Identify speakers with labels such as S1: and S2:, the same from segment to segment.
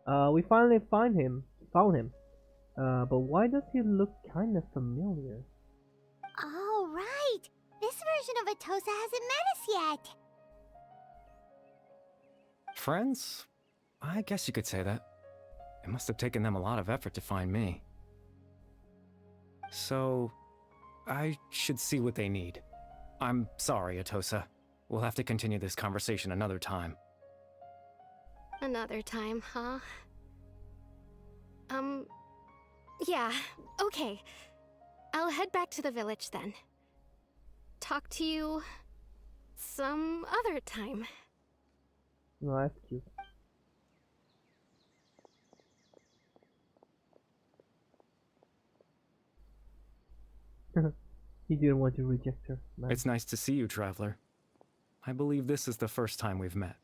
S1: We finally found him. But why does he look kinda familiar?
S2: Oh, right! This version of Atosa hasn't met us yet!
S3: Friends? I guess you could say that. It must have taken them a lot of effort to find me. So, I should see what they need. I'm sorry, Atosa. We'll have to continue this conversation another time.
S4: Another time, huh? Yeah, okay. I'll head back to the village then. Talk to you some other time.
S1: No, that's cute. He didn't want to reject her. Man.
S3: It's nice to see you, Traveler. I believe this is the first time we've met.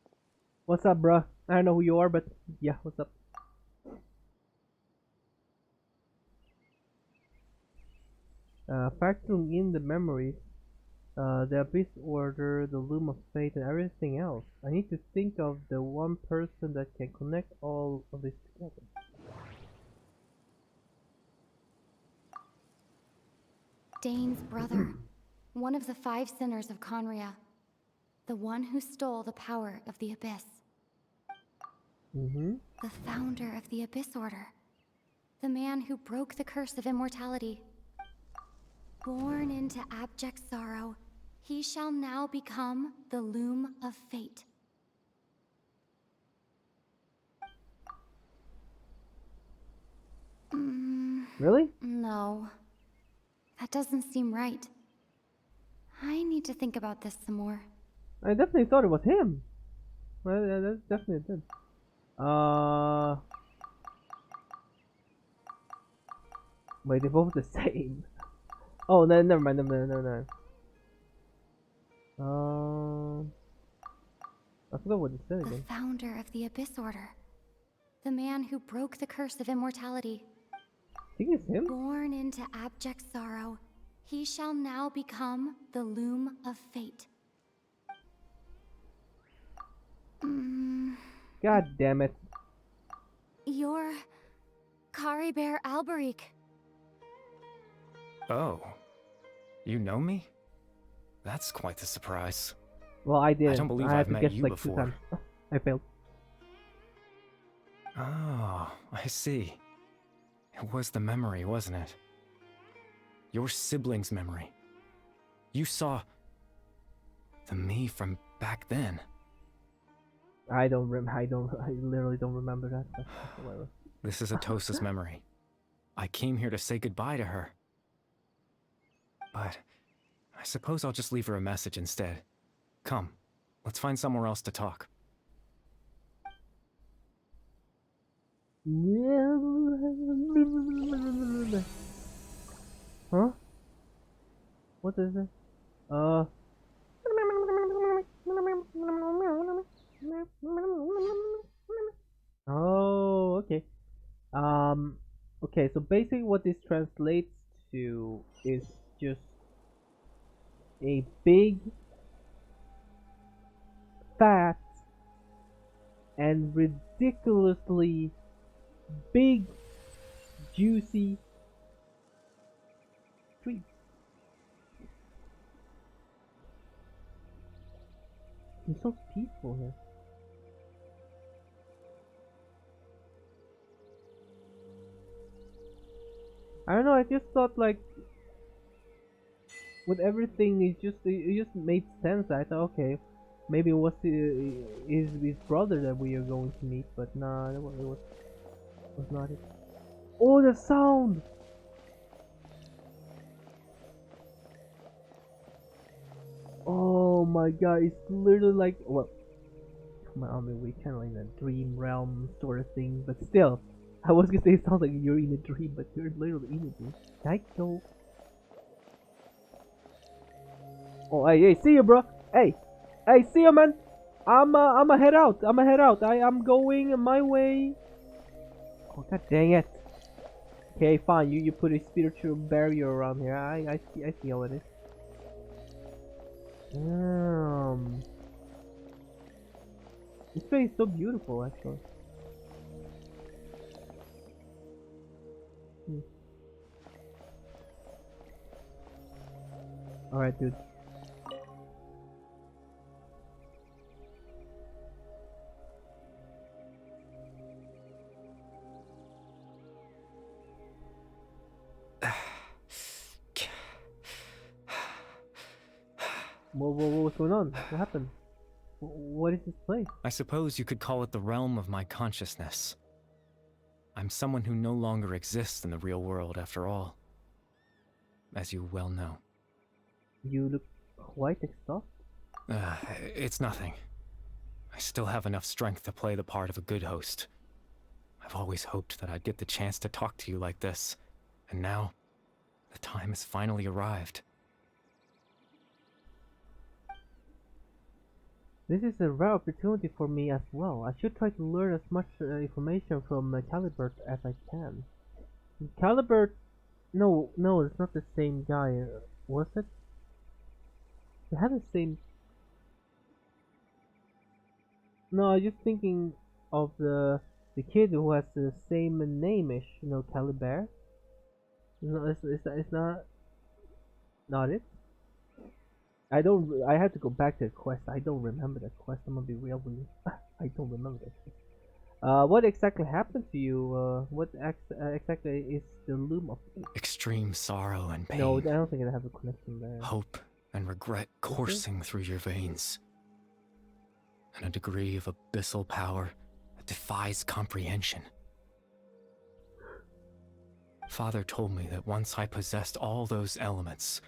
S1: What's up, bruh? I don't know who you are, but yeah, what's up? Factoring in the memories, the Abyss Order, the Loom of Fate, and everything else, I need to think of the one person that can connect all of this together.
S5: Dane's brother, one of the 5 sinners of Conria, the one who stole the power of the Abyss. The founder of the Abyss Order, the man who broke the curse of immortality. Born into abject sorrow, he shall now become the Loom of Fate.
S1: Really?
S5: No. That doesn't seem right. I need to think about this some more.
S1: I definitely thought it was him. Well, yeah, that's definitely did. Wait, they're both the same. Oh, no, never mind, never mind. I forgot what it said
S5: The
S1: again.
S5: founder of the Abyss Order. The man who broke the curse of immortality.
S1: I think it's him.
S5: Born into abject sorrow, he shall now become the Loom of Fate.
S1: God damn it.
S5: You're Caribert Alberic.
S3: Oh. You know me? That's quite the surprise.
S1: Well, I didn't.
S3: I don't believe
S1: I had
S3: I've
S1: to
S3: met
S1: guess
S3: you
S1: like
S3: before.
S1: 2 times. I failed.
S3: Oh, I see. It was the memory, wasn't it? Your sibling's memory. You saw the me from back then.
S1: I literally don't remember that. But whatever.
S3: This is Atosa's memory. I came here to say goodbye to her. But I suppose I'll just leave her a message instead. Come, let's find somewhere else to talk.
S1: Huh? What is it? Oh, okay. Okay, so basically what this translates to is just a big, fat, and ridiculously big, juicy treat. It's so peaceful here. I don't know, I just thought like with everything it just made sense. I thought okay, maybe it was his brother that we are going to meet, but nah, it was not it. Oh, the sound! Oh my god, it's literally like well, come on, I mean we kind of like in a dream realm sort of thing, but still, I was gonna say it sounds like you're in a dream, but you're literally in a dream. Psycho. Oh, hey, see you, bro. Hey, see you, man. I'ma head out. I'm going my way. Oh, god dang it. Okay, fine. You put a spiritual barrier around here. I see how it is. This place is so beautiful, actually. Alright, dude. What's going on? What happened? What is this place?
S3: I suppose you could call it the realm of my consciousness. I'm someone who no longer exists in the real world after all, as you well know.
S1: You look quite exhausted.
S3: It's nothing. I still have enough strength to play the part of a good host. I've always hoped that I'd get the chance to talk to you like this, and now, the time has finally arrived.
S1: This is a rare opportunity for me as well. I should try to learn as much information from Calibert as I can. Calibert... No, it's not the same guy. Was it? They had the same... No, I'm just thinking of the kid who has the same name-ish, you know, Calibert. No, it's not it. I have to go back to the quest. I don't remember that quest. I'm gonna be real with you. I don't remember that quest. What exactly happened to you? What exactly is the loom of fate?
S3: Extreme sorrow and pain.
S1: No, I don't think I have a connection there.
S3: Hope and regret coursing through your veins. And a degree of abyssal power that defies comprehension. Father told me that once I possessed all those elements,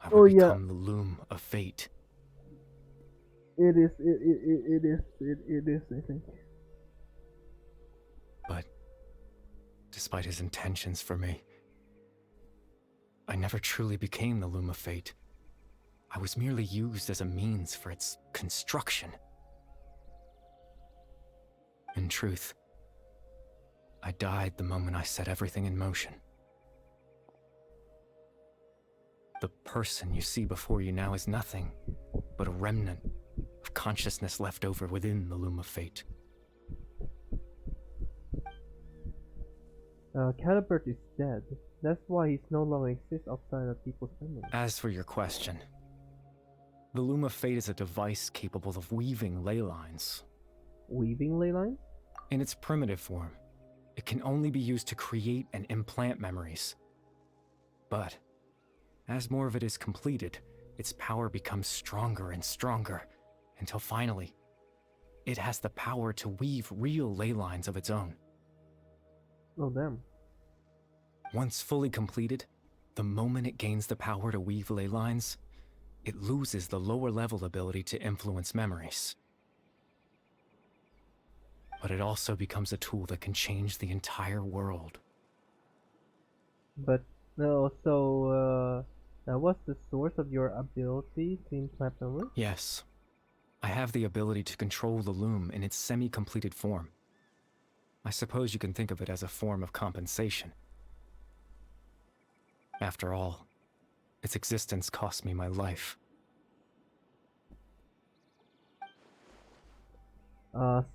S3: I would become the loom of fate.
S1: It is, I think.
S3: But, despite his intentions for me, I never truly became the loom of fate. I was merely used as a means for its construction. In truth, I died the moment I set everything in motion. The person you see before you now is nothing but a remnant of consciousness left over within the loom of fate.
S1: Calibert is dead. That's why he no longer exists outside of people's memories.
S3: As for your question, the loom of fate is a device capable of weaving ley lines.
S1: Weaving ley lines?
S3: In its primitive form, it can only be used to create and implant memories. But as more of it is completed, its power becomes stronger and stronger, until finally, it has the power to weave real ley lines of its own.
S1: Oh, damn.
S3: Once fully completed, the moment it gains the power to weave ley lines, it loses the lower level ability to influence memories. But it also becomes a tool that can change the entire world.
S1: But, no, so, what's the source of your ability to implant memory?
S3: Yes. I have the ability to control the loom in its semi-completed form. I suppose you can think of it as a form of compensation. After all, its existence cost me my life.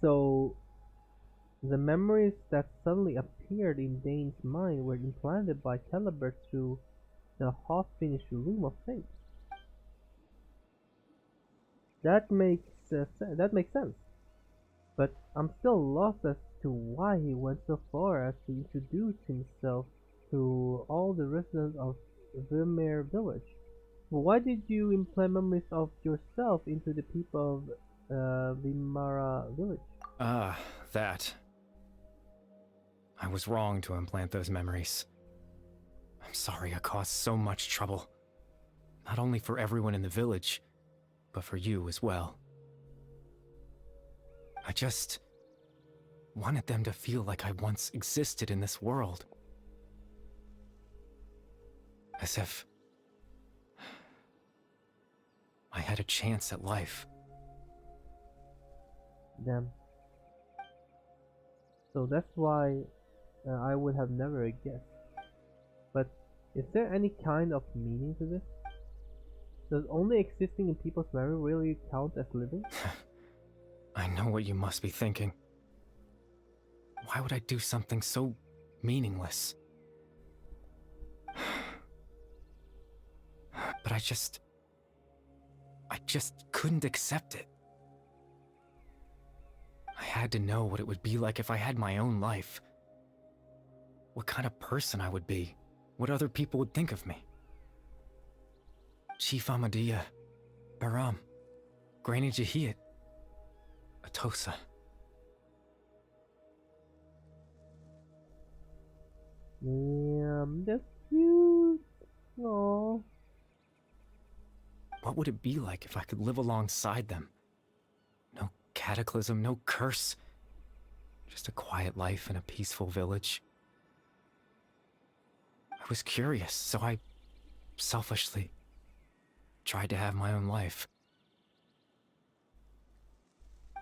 S1: So the memories that suddenly appeared in Dane's mind were implanted by Calibert through the half-finished loom of fate. That makes sense. But I'm still lost as to why he went so far as to introduce himself to all the residents of Vermeer village. Why did you implant memories of yourself into the people of Vimara village?
S3: Ah, that. I was wrong to implant those memories. I'm sorry I caused so much trouble. Not only for everyone in the village, but for you as well. I just wanted them to feel like I once existed in this world. As if I had a chance at life.
S1: Damn. So that's why I would have never guessed. But is there any kind of meaning to this? Does only existing in people's memory really count as living?
S3: I know what you must be thinking. Why would I do something so meaningless? But I just couldn't accept it. I had to know what it would be like if I had my own life. What kind of person I would be. What other people would think of me. Chief Ahmadiyya, Baram, Granny Jahiyat, Atosa.
S1: Damn, that's cute. Aww.
S3: What would it be like if I could live alongside them? No cataclysm, no curse. Just a quiet life in a peaceful village. I was curious, so I selfishly tried to have my own life.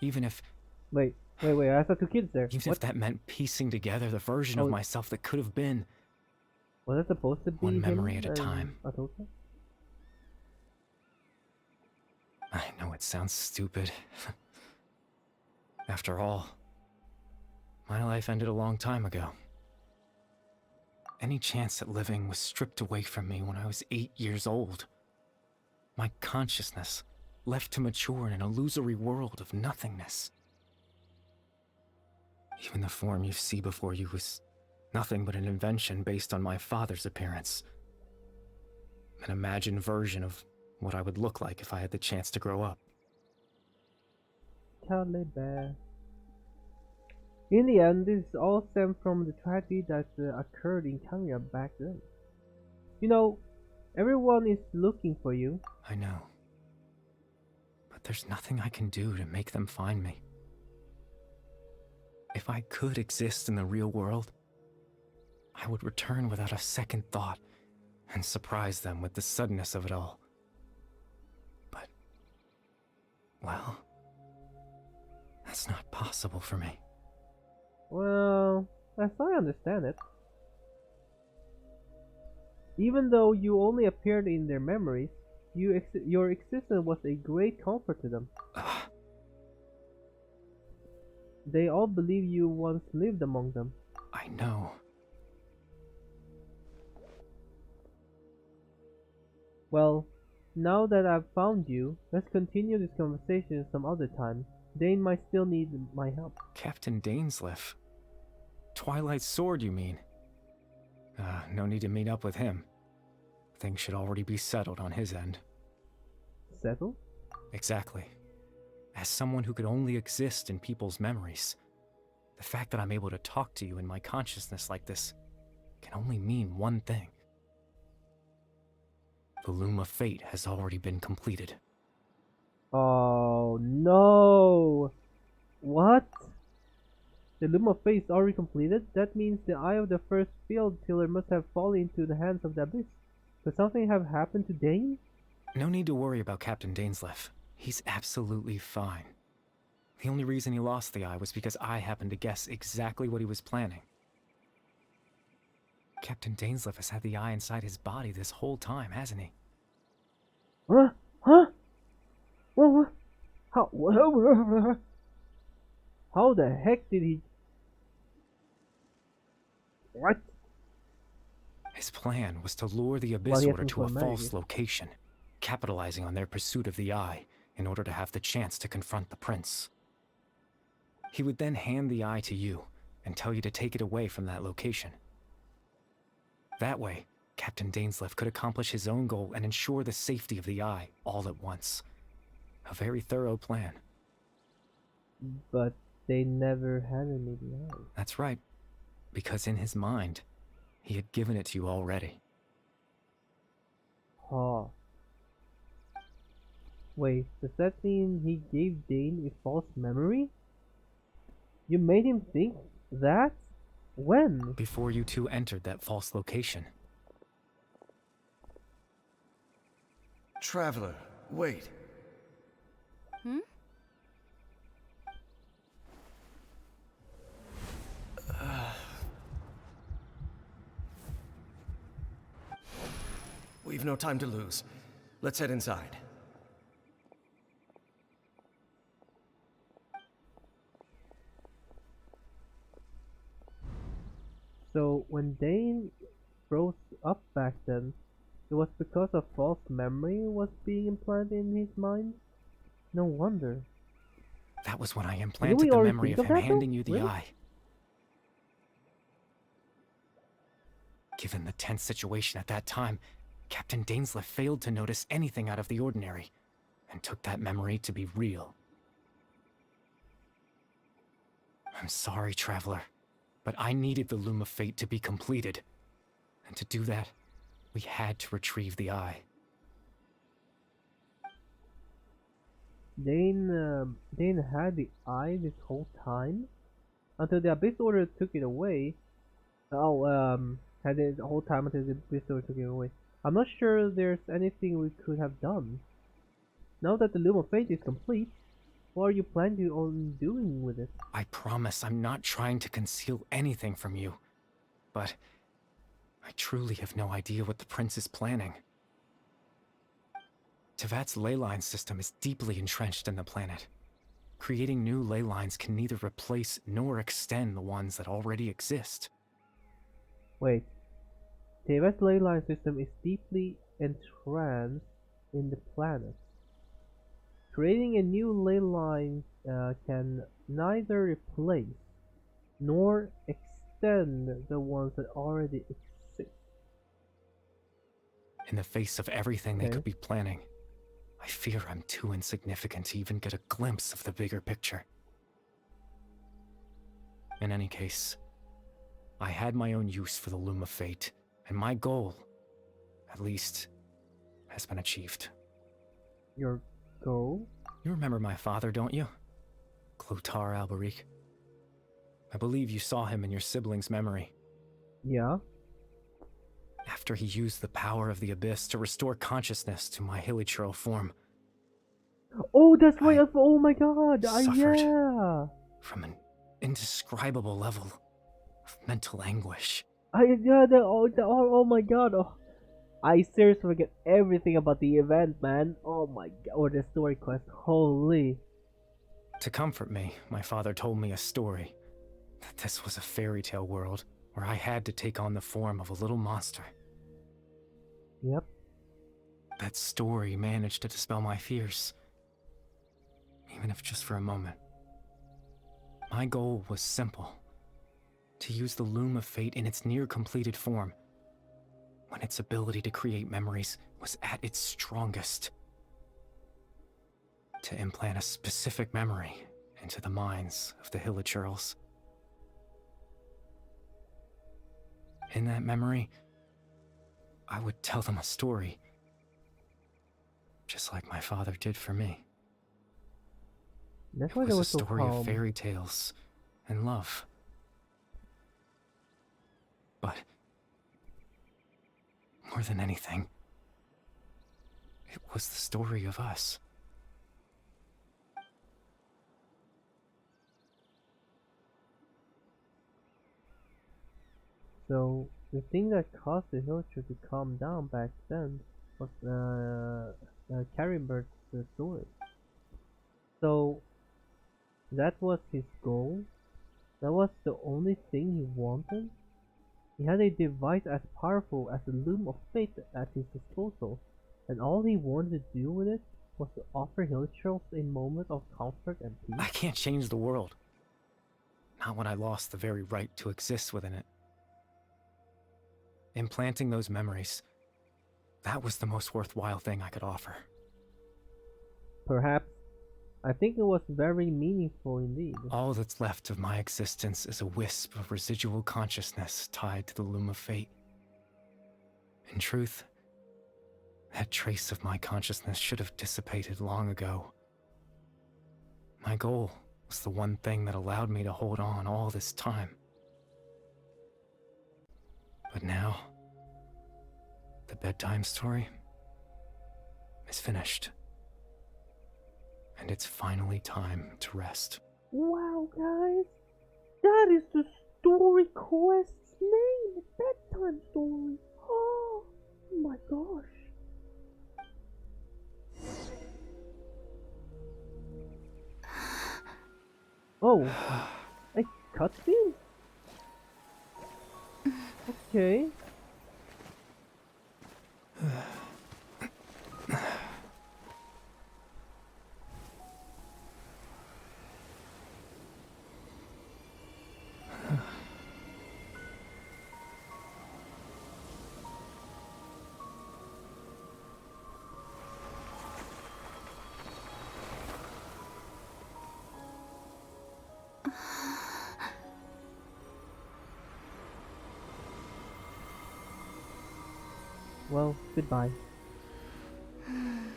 S3: Even if...
S1: Wait, I saw two kids there.
S3: Even if that meant piecing together the version of myself that could have been.
S1: Was that supposed to be
S3: one memory
S1: him
S3: at a time.
S1: Atosa?
S3: I know it sounds stupid. After all, my life ended a long time ago. Any chance at living was stripped away from me when I was 8 years old. My consciousness left to mature in an illusory world of nothingness. Even the form you see before you was nothing but an invention based on my father's appearance. An imagined version of what I would look like if I had the chance to grow up.
S1: Taliban. In the end, this all stemmed from the tragedy that occurred in Kanya back then. You know, everyone is looking for you.
S3: I know. But there's nothing I can do to make them find me. If I could exist in the real world, I would return without a second thought and surprise them with the suddenness of it all. But, well, that's not possible for me.
S1: Well, as I understand it, even though you only appeared in their memories, your existence was a great comfort to them. They all believe you once lived among them.
S3: I know.
S1: Well, now that I've found you, let's continue this conversation some other time. Dane might still need my help.
S3: Captain Dainsleif? Twilight Sword, you mean? No need to meet up with him. Things should already be settled on his end.
S1: Settled?
S3: Exactly. As someone who could only exist in people's memories, the fact that I'm able to talk to you in my consciousness like this can only mean one thing. The Loom of Fate has already been completed.
S1: Oh no! What? The Loom of Fate is already completed? That means the Eye of the First Field Tiller must have fallen into the hands of the Abyss. Could something have happened to Dane?
S3: No need to worry about Captain Dainsleif. He's absolutely fine. The only reason he lost the eye was because I happened to guess exactly what he was planning. Captain Dainsleif has had the eye inside his body this whole time, hasn't he?
S1: Huh? Huh? What? How the heck did he... What?
S3: His plan was to lure the Abyss
S1: Well, he
S3: Order
S1: hasn't
S3: to a
S1: gone mad
S3: false
S1: yet.
S3: location, capitalizing on their pursuit of the eye in order to have the chance to confront the prince. He would then hand the eye to you and tell you to take it away from that location. That way, Captain Dainsleif could accomplish his own goal and ensure the safety of the eye all at once. A very thorough plan.
S1: But they never handed me the eye.
S3: That's right, because in his mind, he had given it to you already.
S1: Huh. Wait, does that mean he gave Dane a false memory? You made him think that? When?
S3: Before you two entered that false location.
S6: Traveler, wait.
S5: Hmm?
S6: We've no time to lose. Let's head inside.
S1: So when Dane froze up back then, It was because a false memory was being implanted in his mind? No wonder.
S3: That was when I
S1: Didn't
S3: implanted
S1: we
S3: the
S1: already
S3: memory
S1: think
S3: of
S1: of
S3: him
S1: that though?
S3: handing you the
S1: Really?
S3: eye. Given the tense situation at that time, Captain Dainsleif failed to notice anything out of the ordinary, and took that memory to be real. I'm sorry, Traveler, but I needed the Loom of Fate to be completed. And to do that, we had to retrieve the eye.
S1: Dane had the eye this whole time? Until the Abyss Order took it away. Had it the whole time until the Abyss Order took it away. I'm not sure there's anything we could have done. Now that the Loom of Fate is complete, what are you planning on doing with it?
S3: I promise I'm not trying to conceal anything from you, but I truly have no idea what the Prince is planning. Tevat's ley line system is deeply entrenched in the planet. Creating new ley lines can neither replace nor extend the ones that already exist.
S1: Wait. Tevat's ley line system is deeply entranced in the planet. Creating a new ley line can neither replace nor extend the ones that already exist.
S3: In the face of everything they
S1: Okay.
S3: could be planning, I fear I'm too insignificant to even get a glimpse of the bigger picture. In any case, I had my own use for the Loom of Fate, and my goal, at least, has been achieved.
S1: Your goal?
S3: You remember my father, don't you? Clotar Alberic. I believe you saw him in your sibling's memory.
S1: Yeah.
S3: After he used the power of the Abyss to restore consciousness to my hilichurl form,
S1: Oh, that's right.
S3: I
S1: Oh my god.
S3: suffered.
S1: Yeah.
S3: from an indescribable level of mental anguish.
S1: Oh my god. Oh, I seriously forget everything about the event, man. Oh my god. Or the story quest. Holy.
S3: To comfort me, my father told me a story. That this was a fairy tale world where I had to take on the form of a little monster.
S1: Yep.
S3: That story managed to dispel my fears, even if just for a moment. My goal was simple: to use the Loom of Fate in its near-completed form, when its ability to create memories was at its strongest. To implant a specific memory into the minds of the hilichurls. In that memory, I would tell them a story, just like my father did for me.
S1: That's
S3: It
S1: why
S3: was
S1: they
S3: a
S1: were so
S3: story of
S1: calm.
S3: fairy tales and love. But more than anything, it was the story of us.
S1: So the thing that caused the Hilcher to calm down back then was Carrie story. So that was his goal. That was the only thing he wanted. He had a device as powerful as the Loom of Fate at his disposal, and all he wanted to do with it was to offer Hillchurls a moment of comfort and peace.
S3: I can't change the world. Not when I lost the very right to exist within it. Implanting those memories, that was the most worthwhile thing I could offer.
S1: Perhaps. I think it was very meaningful indeed.
S3: All that's left of my existence is a wisp of residual consciousness tied to the Loom of Fate. In truth, that trace of my consciousness should have dissipated long ago. My goal was the one thing that allowed me to hold on all this time. But now, the bedtime story is finished. And it's finally time to rest.
S1: Wow, guys! That is the story quest's name! Bedtime story! Oh my gosh! Oh, a cutscene? Okay. Well, goodbye.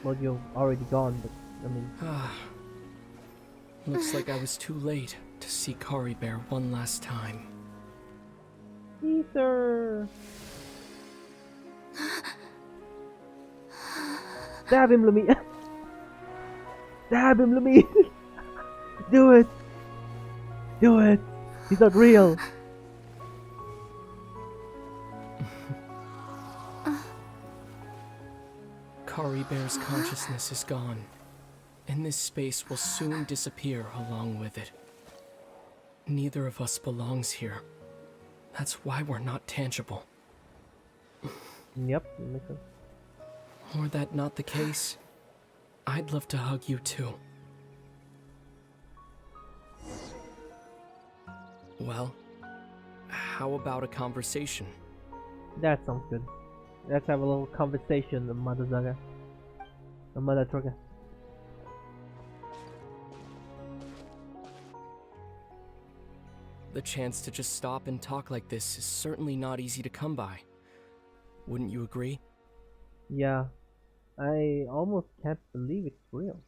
S1: Well, you're already gone, but I mean,
S7: Looks like I was too late to see Kari Bear one last time.
S1: Ether. Stab him, Lumi. Stab him, Lumi. Do it. Do it. He's not real.
S7: Kari Bear's consciousness is gone, and this space will soon disappear along with it. Neither of us belongs here. That's why we're not tangible.
S1: Yep, makes sense.
S7: Were that not the case, I'd love to hug you too. Well, how about a conversation?
S1: That sounds good. Let's have a little conversation, Mother Zaga. Mother Trucker.
S7: The chance to just stop and talk like this is certainly not easy to come by. Wouldn't you agree?
S1: Yeah, I almost can't believe it's real.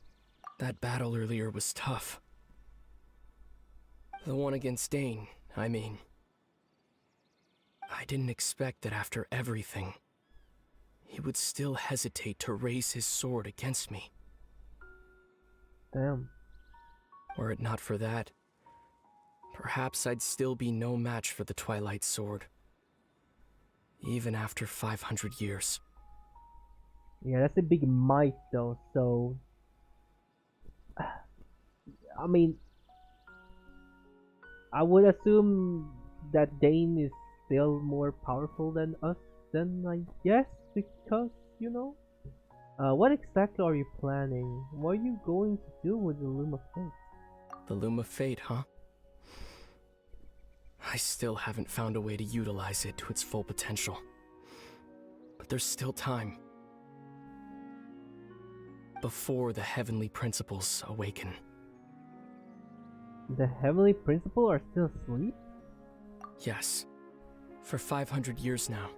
S7: That battle earlier was tough. The one against Dane, I mean. I didn't expect that after everything, he would still hesitate to raise his sword against me.
S1: Damn.
S7: Were it not for that, perhaps I'd still be no match for the Twilight Sword. Even after 500 years.
S1: Yeah, that's a big might though, so... I mean... I would assume that Dane is still more powerful than us, then I guess, because, you know... what exactly are you planning? What are you going to do with the Loom of Fate?
S7: The Loom of Fate, huh? I still haven't found a way to utilize it to its full potential. But there's still time. Before the heavenly principles awaken.
S1: The Heavenly Principle are still asleep?
S7: Yes. For 500 years now,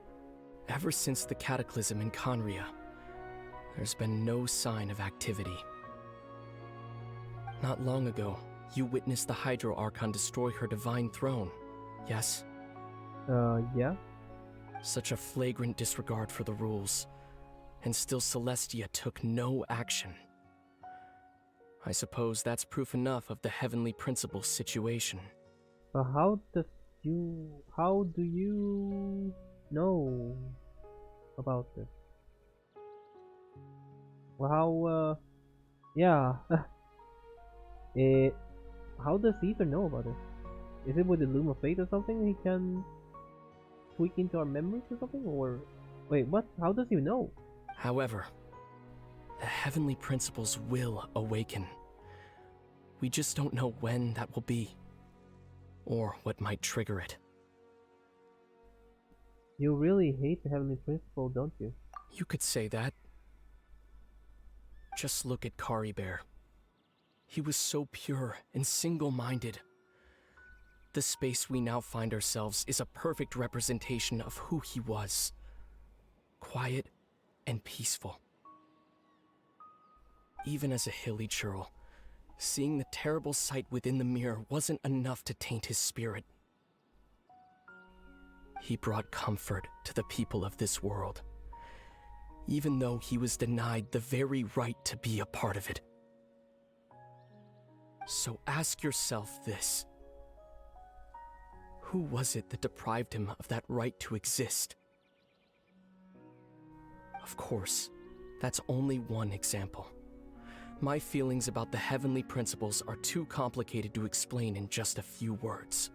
S7: ever since the cataclysm in Conria, there's been no sign of activity. Not long ago, you witnessed the Hydro Archon destroy her divine throne, yes?
S1: Yeah.
S7: Such a flagrant disregard for the rules, and still Celestia took no action. I suppose that's proof enough of the Heavenly Principle's situation.
S1: But how do you know about this? Well, yeah. How does Ether know about it? Is it with the Loom of Fate or something? He can tweak into our memories or something? Or wait, what? How does he know?
S7: However, the Heavenly Principles will awaken. We just don't know when that will be, or what might trigger it.
S1: You really hate the Heavenly Principle, don't you?
S7: You could say that. Just look at Kari Bear. He was so pure and single-minded. The space we now find ourselves is a perfect representation of who he was. Quiet and peaceful. Even as a hilly churl, seeing the terrible sight within the mirror wasn't enough to taint his spirit. He brought comfort to the people of this world, even though he was denied the very right to be a part of it. So ask yourself this. Who was it that deprived him of that right to exist? Of course, that's only one example. My feelings about the Heavenly Principles are too complicated to explain in just a few words.